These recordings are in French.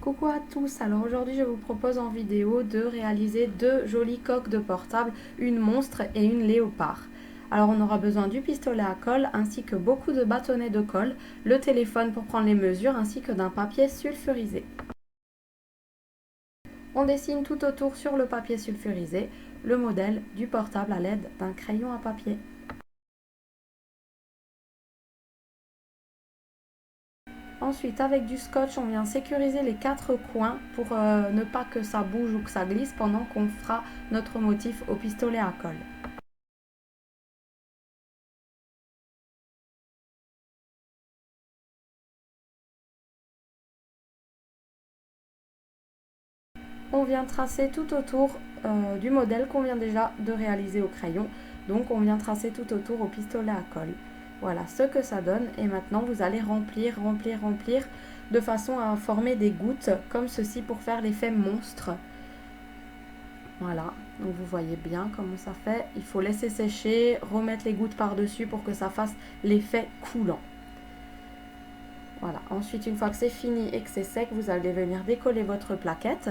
Coucou à tous, alors aujourd'hui je vous propose en vidéo de réaliser deux jolies coques de portable, une monstre et une léopard. Alors on aura besoin du pistolet à colle ainsi que beaucoup de bâtonnets de colle, le téléphone pour prendre les mesures ainsi que d'un papier sulfurisé. On dessine tout autour sur le papier sulfurisé le modèle du portable à l'aide d'un crayon à papier. Ensuite, avec du scotch, on vient sécuriser les quatre coins pour ne pas que ça bouge ou que ça glisse pendant qu'on fera notre motif au pistolet à colle. On vient tracer tout autour du modèle qu'on vient déjà de réaliser au crayon. Donc on vient tracer tout autour au pistolet à colle. Voilà ce que ça donne et maintenant vous allez remplir de façon à former des gouttes comme ceci pour faire l'effet monstre. Voilà, donc vous voyez bien comment ça fait. Il faut laisser sécher, remettre les gouttes par-dessus pour que ça fasse l'effet coulant. Voilà, ensuite une fois que c'est fini et que c'est sec, vous allez venir décoller votre plaquette.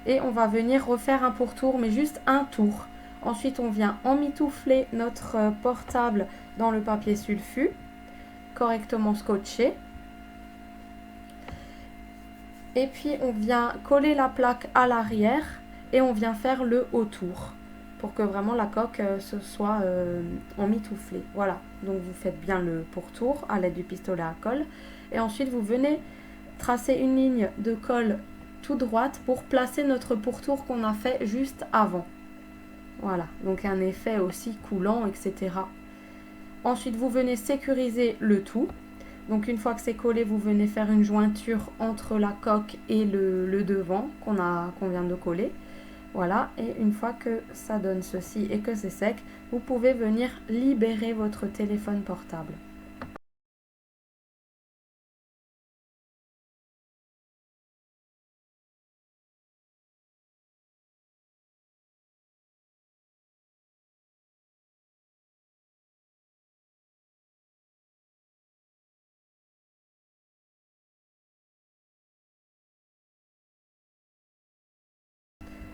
Et on va venir refaire un pourtour, mais juste un tour. Ensuite, on vient emmitoufler notre portable dans le papier sulfu, correctement scotché. Et puis, on vient coller la plaque à l'arrière et on vient faire le haut tour pour que vraiment la coque se soit emmitouflée. Voilà, donc vous faites bien le pourtour à l'aide du pistolet à colle. Et ensuite, vous venez tracer une ligne de colle tout droite pour placer notre pourtour qu'on a fait juste avant. Voilà, donc un effet aussi coulant, etc. Ensuite, vous venez sécuriser le tout. Donc une fois que c'est collé, vous venez faire une jointure entre la coque et le devant qu'on vient de coller. Voilà, et une fois que ça donne ceci et que c'est sec, vous pouvez venir libérer votre téléphone portable.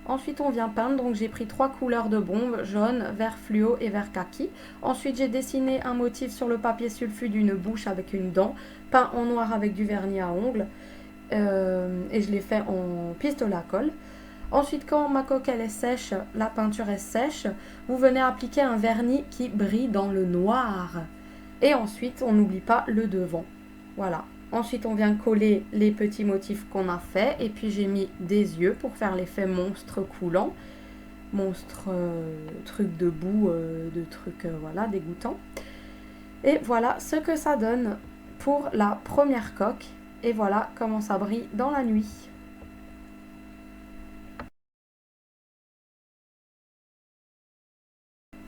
Ensuite, on vient peindre. Donc, j'ai pris 3 couleurs de bombe, jaune, vert fluo et vert kaki. Ensuite, j'ai dessiné un motif sur le papier sulfu d'une bouche avec une dent, peint en noir avec du vernis à ongles. Et je l'ai fait en pistolet à colle. Ensuite, quand ma coque elle est sèche, la peinture est sèche, vous venez appliquer un vernis qui brille dans le noir. Et ensuite, on n'oublie pas le devant. Voilà. Ensuite, on vient coller les petits motifs qu'on a fait. Et puis, j'ai mis des yeux pour faire l'effet monstre coulant. Monstre, truc de boue, de trucs, voilà, dégoûtant. Et voilà ce que ça donne pour la première coque. Et voilà comment ça brille dans la nuit.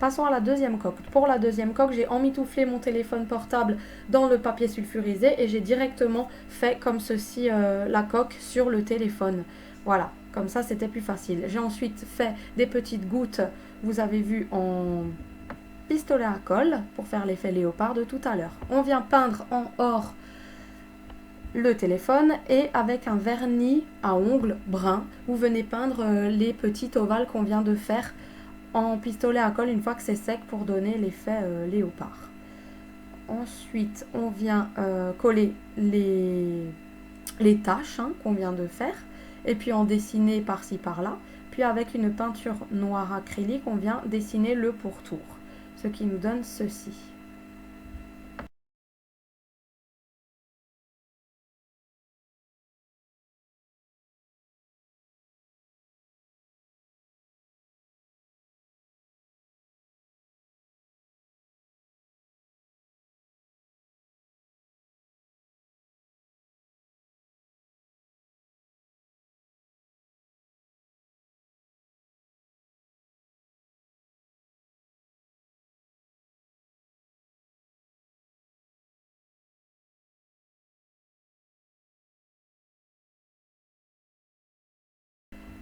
Passons à la deuxième coque. Pour la deuxième coque, j'ai emmitouflé mon téléphone portable dans le papier sulfurisé et j'ai directement fait comme ceci la coque sur le téléphone. Voilà, comme ça c'était plus facile. J'ai ensuite fait des petites gouttes, vous avez vu, en pistolet à colle pour faire l'effet léopard de tout à l'heure. On vient peindre en or le téléphone et avec un vernis à ongles brun, vous venez peindre les petits ovales qu'on vient de faire en pistolet à colle une fois que c'est sec pour donner l'effet léopard. Ensuite, on vient coller les taches qu'on vient de faire et puis en dessiner par-ci par-là. Puis avec une peinture noire acrylique, on vient dessiner le pourtour, ce qui nous donne ceci.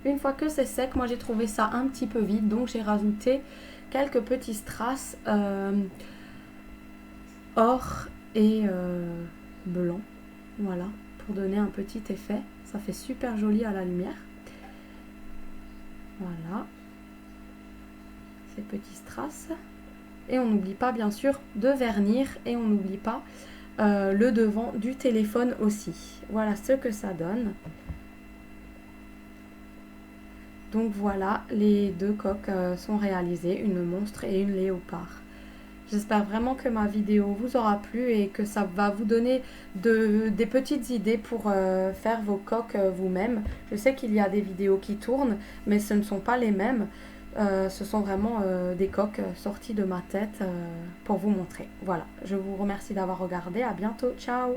Une fois que c'est sec, moi j'ai trouvé ça un petit peu vide, donc j'ai rajouté quelques petits strass or et blanc, voilà, pour donner un petit effet. Ça fait super joli à la lumière. Voilà. Ces petits strass. Et on n'oublie pas bien sûr de vernir et on n'oublie pas le devant du téléphone aussi. Voilà ce que ça donne. Donc voilà, les deux coques sont réalisées, une monstre et une léopard. J'espère vraiment que ma vidéo vous aura plu et que ça va vous donner des petites idées pour faire vos coques vous-même. Je sais qu'il y a des vidéos qui tournent, mais ce ne sont pas les mêmes. Ce sont vraiment des coques sorties de ma tête pour vous montrer. Voilà, je vous remercie d'avoir regardé. À bientôt. Ciao!